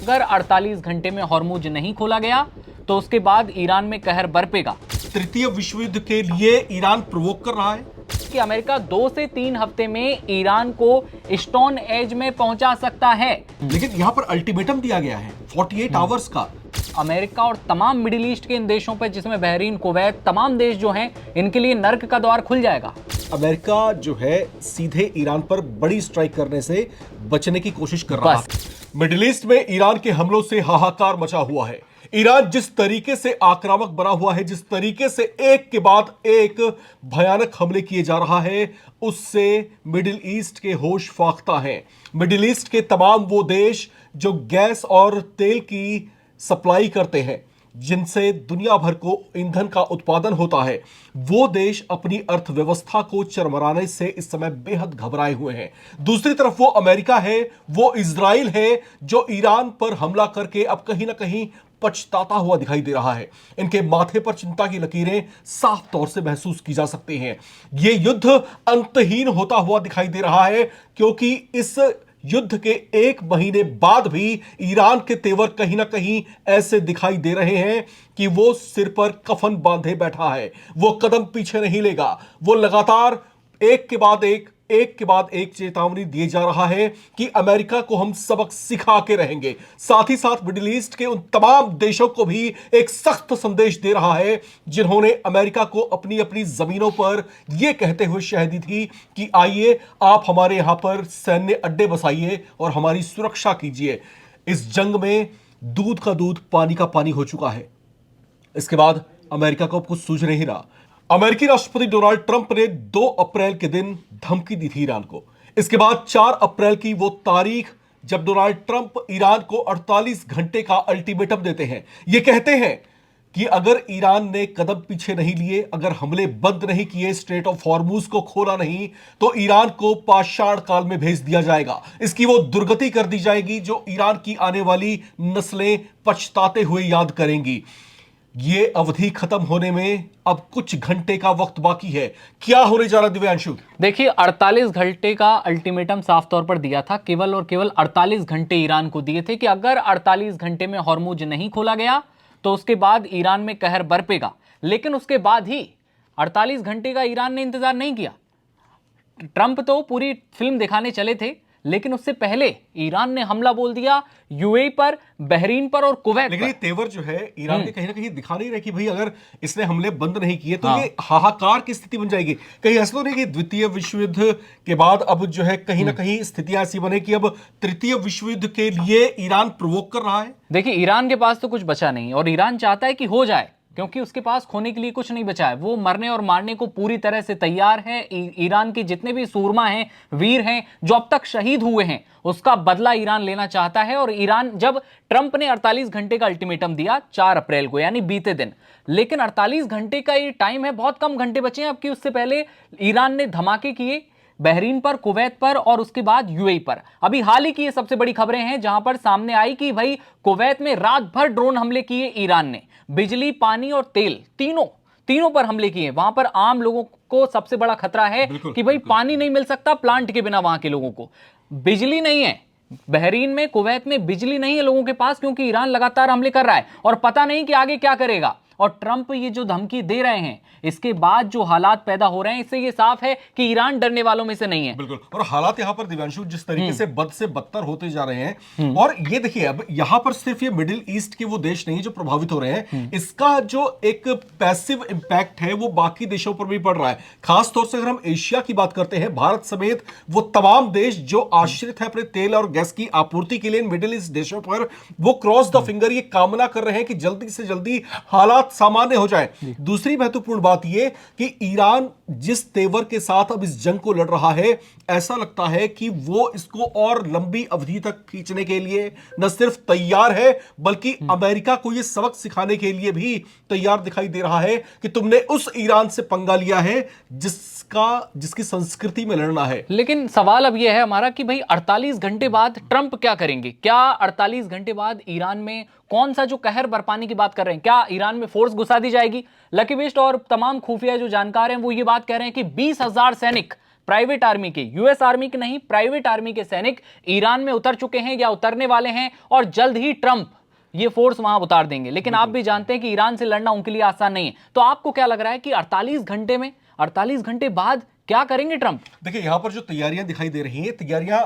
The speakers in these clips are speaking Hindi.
अगर 48 घंटे में हॉर्मुज नहीं खोला गया तो उसके बाद ईरान में कहर बरपेगा। तृतीय विश्व युद्ध के लिए ईरान प्रोवोक कर रहा है कि अमेरिका 2 से 3 हफ्ते में ईरान को स्टोन एज में पहुंचा सकता है। लेकिन यहां पर अल्टीमेटम दिया गया है 48 आवर्स का। अमेरिका और तमाम मिडिल ईस्ट के इन देशों पर, जिसमें बहरीन, कुवैत, तमाम देश जो हैं, इनके लिए नर्क का द्वार खुल जाएगा। अमेरिका जो है सीधे ईरान पर बड़ी स्ट्राइक करने से बचने की कोशिश कर रहा है। मिडिल ईस्ट में ईरान के हमलों से हाहाकार मचा हुआ है। ईरान जिस तरीके से आक्रामक बना हुआ है, जिस तरीके से एक के बाद एक भयानक हमले किए जा रहा है, उससे मिडिल ईस्ट के होश फाख्ता हैं। मिडिल ईस्ट के तमाम वो देश जो गैस और तेल की सप्लाई करते हैं, जिनसे दुनिया भर को ईंधन का उत्पादन होता है, वो देश अपनी अर्थव्यवस्था को चरमराने से इस समय बेहद घबराए हुए हैं। दूसरी तरफ वो अमेरिका है, वो इजराइल है, जो ईरान पर हमला करके अब कहीं ना कहीं पछताता हुआ दिखाई दे रहा है। इनके माथे पर चिंता की लकीरें साफ तौर से महसूस की जा सकती हैं। ये युद्ध अंतहीन होता हुआ दिखाई दे रहा है, क्योंकि इस युद्ध के 1 महीने बाद भी ईरान के तेवर कहीं ना कहीं ऐसे दिखाई दे रहे हैं कि वो सिर पर कफन बांधे बैठा है। वो कदम पीछे नहीं लेगा। वो लगातार एक के बाद एक चेतावनी दिए जा रहा है कि अमेरिका को हम सबक सिखा के रहेंगे। साथ ही साथ मिडिल ईस्ट के उन तमाम देशों को भी एक सख्त संदेश दे रहा है जिन्होंने अमेरिका को अपनी अपनी जमीनों पर यह कहते हुए शह दी थी कि आइए आप हमारे यहां पर सैन्य अड्डे बसाइए और हमारी सुरक्षा कीजिए। इस जंग में दूध का दूध, पानी का पानी हो चुका है। इसके बाद अमेरिका को कुछ सूझ नहीं रहा। अमेरिकी राष्ट्रपति डोनाल्ड ट्रंप ने 2 अप्रैल के दिन धमकी दी थी ईरान को। इसके बाद 4 अप्रैल की वो तारीख जब डोनाल्ड ट्रंप ईरान को 48 घंटे का अल्टीमेटम देते हैं। ये कहते हैं कि अगर ईरान ने कदम पीछे नहीं लिए, अगर हमले बंद नहीं किए, स्ट्रेट ऑफ हॉर्मुज को खोला नहीं, तो ईरान को पाषाण काल में भेज दिया जाएगा। इसकी वो दुर्गति कर दी जाएगी जो ईरान की आने वाली नस्लें पछताते हुए याद करेंगी। ये अवधि खत्म होने में अब कुछ घंटे का वक्त बाकी है। क्या होने जा रहा है दिव्यांशु? देखिए, 48 घंटे का अल्टीमेटम साफ तौर पर दिया था। केवल और केवल 48 घंटे ईरान को दिए थे कि अगर 48 घंटे में हॉर्मुज नहीं खोला गया तो उसके बाद ईरान में कहर बरपेगा। लेकिन उसके बाद ही 48 घंटे का ईरान ने इंतजार नहीं किया। ट्रंप तो पूरी फिल्म दिखाने चले थे, लेकिन उससे पहले ईरान ने हमला बोल दिया यूएई पर, बहरीन पर और कुवैत पर। लेकिन ये तेवर जो है ईरान के कहीं ना कहीं दिखा नहीं रहे कि भाई अगर इसने हमले बंद नहीं किए तो ये हाहाकार की स्थिति बन जाएगी। कहीं ऐसा तो नहीं कि द्वितीय विश्व युद्ध के बाद अब जो है कहीं ना कहीं स्थितियां ऐसी बने कि अब तृतीय विश्व युद्ध के लिए ईरान प्रोवोक कर रहा है? देखिए, ईरान के पास तो कुछ बचा नहीं और ईरान चाहता है कि हो जाए, क्योंकि उसके पास खोने के लिए कुछ नहीं बचा है। वो मरने और मारने को पूरी तरह से तैयार है। ईरान के जितने भी सूरमा हैं, वीर हैं, जो अब तक शहीद हुए हैं, उसका बदला ईरान लेना चाहता है। और ईरान, जब ट्रंप ने 48 घंटे का अल्टीमेटम दिया 4 अप्रैल को, यानी बीते दिन, लेकिन 48 घंटे का ये टाइम है, बहुत कम घंटे बचे हैं अब कि उससे पहले ईरान ने धमाके किए बहरीन पर, कुवैत पर और उसके बाद यूएई पर। अभी हाल ही की ये सबसे बड़ी खबरें हैं जहां पर सामने आई कि भाई कुवैत में रात भर ड्रोन हमले किए ईरान ने। बिजली, पानी और तेल, तीनों पर हमले किए। वहां पर आम लोगों को सबसे बड़ा खतरा है कि भाई पानी नहीं मिल सकता प्लांट के बिना, वहां के लोगों को बिजली नहीं है। बहरीन में, कुवैत में बिजली नहीं है लोगों के पास, क्योंकि ईरान लगातार हमले कर रहा है और पता नहीं कि आगे क्या करेगा। और ट्रंप ये जो धमकी दे रहे हैं, इसके बाद जो हालात पैदा हो रहे हैं, इससे ये साफ है कि ईरान डरने वालों में से नहीं है। बिल्कुल। और हालात यहां पर दिव्यांशु जिस तरीके से बद से बदतर होते जा रहे हैं, और ये देखिए अब यहां पर सिर्फ ये मिडिल ईस्ट के वो देश नहीं जो प्रभावित हो रहे हैं, इसका जो एक पैसिव इंपैक्ट है वो बाकी देशों पर भी पड़ रहा है। खास तौर से अगर हम एशिया की बात करते हैं, भारत समेत वो तमाम देश जो आश्रित है अपने तेल और गैस की आपूर्ति के लिए मिडिल ईस्ट देशों पर, वो क्रॉस द फिंगर ये कामना कर रहे हैं कि जल्दी से जल्दी हालात सामान्य हो जाए। दूसरी महत्वपूर्ण बात यह कि ईरान जिस तेवर के साथ अब इस जंग को लड़ रहा है, ऐसा लगता है कि वो इसको और लंबी अवधि तक खींचने के लिए न सिर्फ तैयार है, बल्कि अमेरिका को यह सबक सिखाने के लिए भी तैयार दिखाई दे रहा है कि तुमने उस ईरान से पंगा लिया है जिसकी संस्कृति में लड़ना है। लेकिन सवाल अब यह है हमारा कि भाई 48 घंटे बाद ट्रंप क्या करेंगे? क्या 48 घंटे बाद ईरान में कौन सा जो कहर बरपाने की बात कर रहे हैं, क्या ईरान में फोर्स घुसा दी जाएगी? लकी वेस्ट और तमाम खुफिया जो जानकार हैं वो ये बात कह रहे हैं कि 20,000 सैनिक प्राइवेट आर्मी के, यूएस आर्मी के नहीं, प्राइवेट आर्मी के सैनिक ईरान में उतर चुके हैं या उतरने वाले हैं और जल्द ही ट्रंप ये फोर्स वहां उतार देंगे। लेकिन आप भी जानते हैं कि ईरान से लड़ना उनके लिए आसान नहीं है। तो आपको क्या लग रहा है कि 48 घंटे बाद क्या करेंगे ट्रंप? देखिए, यहां पर जो तैयारियां दिखाई दे रही हैं, तैयारियां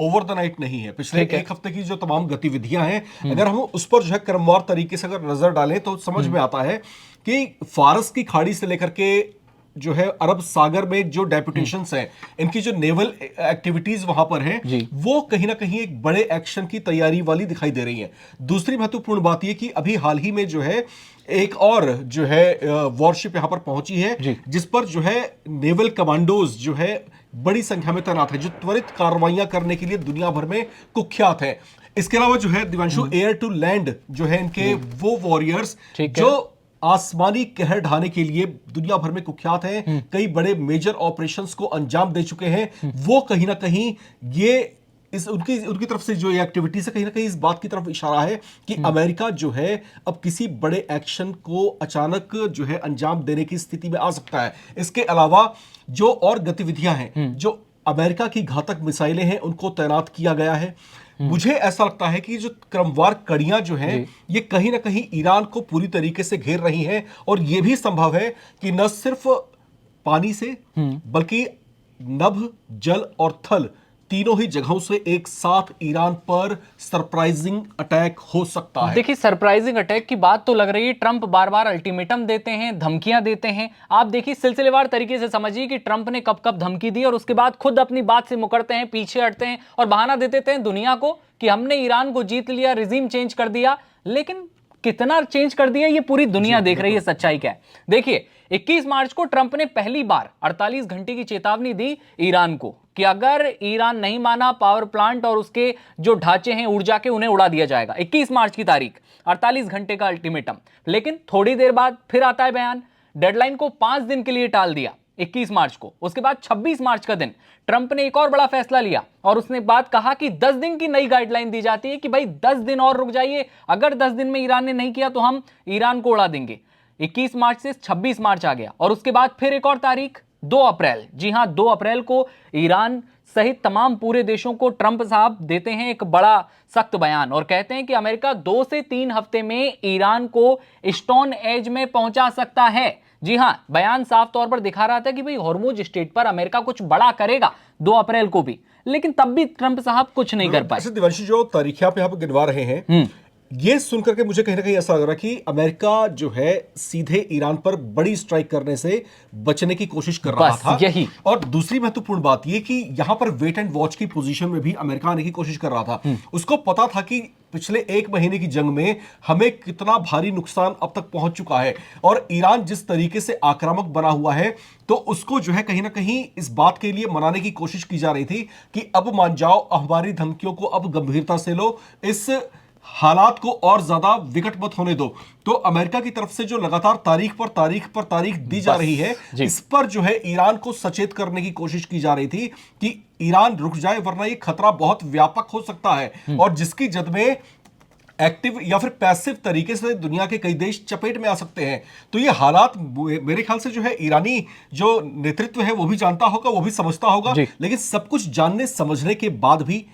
ओवर द नाइट नहीं है। पिछले एक हफ्ते की जो तमाम गतिविधियां हैं, अगर हम उस पर जो है क्रमवार तरीके से अगर नजर डालें तो समझ में आता है कि फारस की खाड़ी से लेकर के जो है अरब सागर में जो डेपुटेशंस हैं, इनकी जो नेवल एक्टिविटीज वहां पर हैं, वो कहीं ना कहीं एक बड़े एक्शन की तैयारी वाली दिखाई दे रही है। दूसरी महत्वपूर्ण बात यह कि अभी हाल ही में जो है एक और जो है वॉरशिप यहां पर पहुंची है, जिस पर जो है नेवल कमांडोज जो है बड़ी संख्या में तैनात है, जो त्वरित कार्रवाइयां करने के लिए दुनिया भर में कुख्यात है। इसके अलावा जो है दिवांशु, एयर टू लैंड जो है इनके वो वॉरियर्स जो आसमानी कहर ढाने के लिए दुनिया भर में कुख्यात हैं, कई बड़े मेजर ऑपरेशंस को अंजाम दे चुके हैं, वो कहीं ना कहीं ये इस उनकी तरफ से जो ये एक्टिविटीज है, कहीं ना कहीं इस बात की तरफ इशारा है कि अमेरिका जो है अब किसी बड़े एक्शन को अचानक जो है अंजाम देने की स्थिति में आ सकता है। इसके अलावा जो और गतिविधियां हैं, जो अमेरिका की घातक मिसाइलें हैं, उनको तैनात किया गया है। मुझे ऐसा लगता है कि जो क्रमवार कड़ियां जो हैं, ये कहीं ना कहीं ईरान को पूरी तरीके से घेर रही हैं, और यह भी संभव है कि न सिर्फ पानी से बल्कि नभ, जल और थल तीनों ही जगहों से एक साथ ईरान पर सरप्राइजिंग अटैक हो सकता है। देखिए, सरप्राइजिंग अटैक की बात तो लग रही है। ट्रंप बार बार अल्टीमेटम देते हैं, धमकियां देते हैं। आप देखिए, सिलसिलेवार तरीके से समझिए कि ट्रंप ने कब कब धमकी दी और उसके बाद खुद अपनी बात से मुकरते हैं, पीछे हटते हैं और बहाना दे देते हैं दुनिया को कि हमने ईरान को जीत लिया, रिजीम चेंज कर दिया। लेकिन कितना चेंज कर दिया ये पूरी दुनिया देख रही है, सच्चाई क्या है। देखिए, 21 मार्च को ट्रंप ने पहली बार 48 घंटे की चेतावनी दी ईरान को कि अगर ईरान नहीं माना, पावर प्लांट और उसके जो ढांचे हैं ऊर्जा के, उन्हें उड़ा दिया जाएगा। 21 मार्च की तारीख, 48 घंटे का अल्टीमेटम। लेकिन थोड़ी देर बाद फिर आता है बयान, डेडलाइन को 5 दिन के लिए टाल दिया 21 मार्च को। उसके बाद 26 मार्च का दिन ट्रंप ने एक और बड़ा फैसला लिया और उसने बात कहा कि 10 दिन की नई गाइडलाइन दी जाती है कि भाई 10 दिन और रुक जाइए, अगर 10 दिन में ईरान ने नहीं किया तो हम ईरान को उड़ा देंगे। 21 मार्च से 26 मार्च आ गया और उसके बाद फिर एक और तारीख, 2 अप्रैल। जी हां, 2 अप्रैल को ईरान सहित तमाम पूरे देशों को ट्रंप साहब देते हैं एक बड़ा सख्त बयान और कहते हैं कि अमेरिका 2 से 3 हफ्ते में ईरान को स्टोन एज में पहुंचा सकता है। जी हां, बयान साफ तौर पर दिखा रहा था कि भाई हॉर्मुज स्ट्रेट पर अमेरिका कुछ बड़ा करेगा 2 अप्रैल को भी। लेकिन तब भी ट्रंप साहब कुछ नहीं कर पाए। दिवांशु, जो तारीखें आप यहाँ पर गिनवा रहे हैं, ये सुनकर के मुझे कहीं ना कहीं ऐसा लग रहा है कि अमेरिका जो है सीधे ईरान पर बड़ी स्ट्राइक करने से बचने की कोशिश कर रहा था। यही। और दूसरी महत्वपूर्ण बात ये कि यहां पर वेट एंड वॉच की पोजीशन में भी अमेरिका आने की कोशिश कर रहा था। उसको पता था कि पिछले 1 महीने की जंग में हमें कितना भारी नुकसान अब तक पहुंच चुका है, और ईरान जिस तरीके से आक्रामक बना हुआ है, तो उसको जो है कहीं ना कहीं इस बात के लिए मनाने की कोशिश की जा रही थी कि अब मान जाओ, हमारी धमकियों को अब गंभीरता से लो, इस हालात को और ज्यादा विकट मत होने दो। तो अमेरिका की तरफ से जो लगातार तारीख पर तारीख दी जा रही है, इस पर जो है ईरान को सचेत करने की कोशिश की जा रही थी कि ईरान रुक जाए, वरना ये खतरा बहुत व्यापक हो सकता है, और जिसकी जद में एक्टिव या फिर पैसिव तरीके से दुनिया के कई देश चपेट में आ सकते हैं। तो ये हालात मेरे ख्याल से जो है ईरानी जो नेतृत्व है वो भी जानता होगा, वो भी समझता होगा। लेकिन सब कुछ जानने समझने के बाद भी,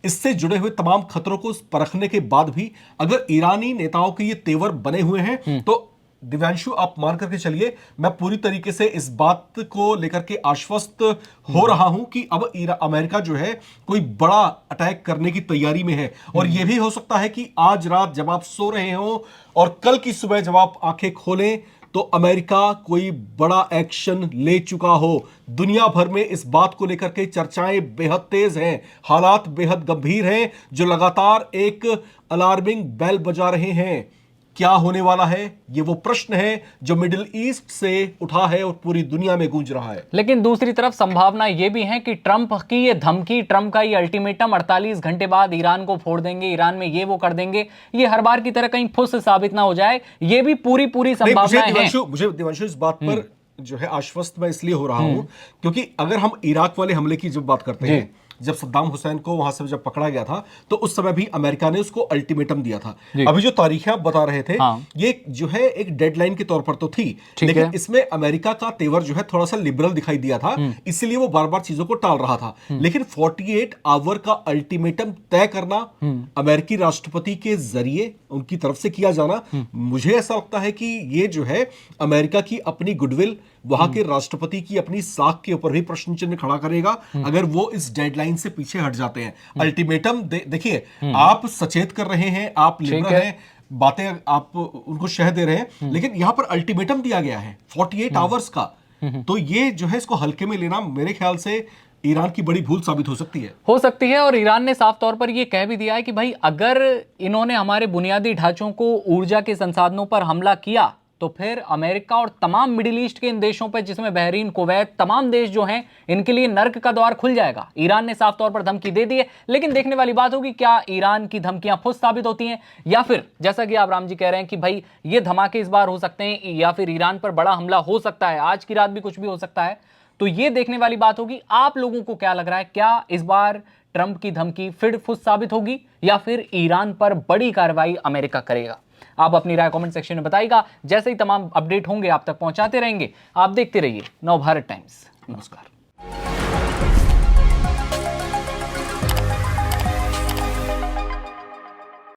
इससे जुड़े हुए तमाम खतरों को परखने के बाद भी, अगर ईरानी नेताओं के ये तेवर बने हुए हैं, तो दिव्यांशु आप मान करके चलिए, मैं पूरी तरीके से इस बात को लेकर के आश्वस्त हो रहा हूं कि अब अमेरिका जो है कोई बड़ा अटैक करने की तैयारी में है। और यह भी हो सकता है कि आज रात जब आप सो रहे हो और कल की सुबह जब आप आंखें खोलें, तो अमेरिका कोई बड़ा एक्शन ले चुका हो। दुनिया भर में इस बात को लेकर के चर्चाएं बेहद तेज हैं, हालात बेहद गंभीर हैं, जो लगातार एक अलार्मिंग बेल बजा रहे हैं। क्या होने वाला है, ये वो प्रश्न है जो मिडिल ईस्ट से उठा है और पूरी दुनिया में गूंज रहा है। लेकिन दूसरी तरफ संभावना ये भी है कि ट्रंप की ये धमकी, ट्रंप का ये अल्टीमेटम 48 घंटे बाद ईरान को फोड़ देंगे, ईरान में ये वो कर देंगे, ये हर बार की तरह कहीं फुस साबित ना हो जाए, ये भी पूरी संभावना है। मुझे दिवांशु इस बात पर जो है आश्वस्त मैं इसलिए हो रहा हूं क्योंकि अगर हम इराक वाले हमले की जब बात करते हैं, जब सद्दाम हुसैन को वहां से जब पकड़ा गया था तो उस समय भी अमेरिका ने उसको अल्टीमेटम दिया था। अभी जो तारीखें आप बता रहे थे, ये जो है एक डेडलाइन के तौर पर तो थी, लेकिन इसमें अमेरिका का तेवर जो है थोड़ा सा लिबरल दिखाई दिया था, इसलिए वो बार बार चीजों को टाल रहा था। लेकिन 48 आवर का अल्टीमेटम तय करना अमेरिकी राष्ट्रपति के जरिए उनकी तरफ से किया जाना, मुझे ऐसा लगता है कि ये जो है अमेरिका की अपनी गुडविल, वहां के राष्ट्रपति की अपनी साख के ऊपर भी प्रश्न चिन्ह खड़ा करेगा अगर वो इस डेडलाइन से पीछे हट जाते हैं। अल्टीमेटम देखिए, आप सचेत कर रहे हैं, आप लिबरल हैं, बातें आप उनको शह दे रहे हैं, लेकिन यहां पर अल्टीमेटम दिया गया है 48 आवर्स का, तो ये जो है इसको हल्के में लेना मेरे ख्याल से ईरान की बड़ी भूल साबित हो सकती है। और ईरान ने साफ तौर पर यह कह भी दिया है कि भाई अगर इन्होंने हमारे बुनियादी ढांचों को, ऊर्जा के संसाधनों पर हमला किया तो फिर अमेरिका और तमाम मिडिल ईस्ट के इन देशों पर, जिसमें बहरीन, कुवैत, तमाम देश जो हैं, इनके लिए नर्क का द्वार खुल जाएगा। ईरान ने साफ तौर पर धमकी दे दी है, लेकिन देखने वाली बात होगी क्या ईरान की धमकियां फुस साबित होती हैं, या फिर जैसा कि आप राम जी कह रहे हैं कि भाई ये धमाके इस बार हो सकते हैं, या फिर ईरान पर बड़ा हमला हो सकता है, आज की रात भी कुछ भी हो सकता है। तो ये देखने वाली बात होगी। आप लोगों को क्या लग रहा है, क्या इस बार ट्रंप की धमकी फिर फुस साबित होगी या फिर ईरान पर बड़ी कार्रवाई अमेरिका करेगा? आप अपनी राय कमेंट सेक्शन में बताइएगा। जैसे ही तमाम अपडेट होंगे आप तक पहुंचाते रहेंगे। आप देखते रहिए नवभारत टाइम्स। नमस्कार।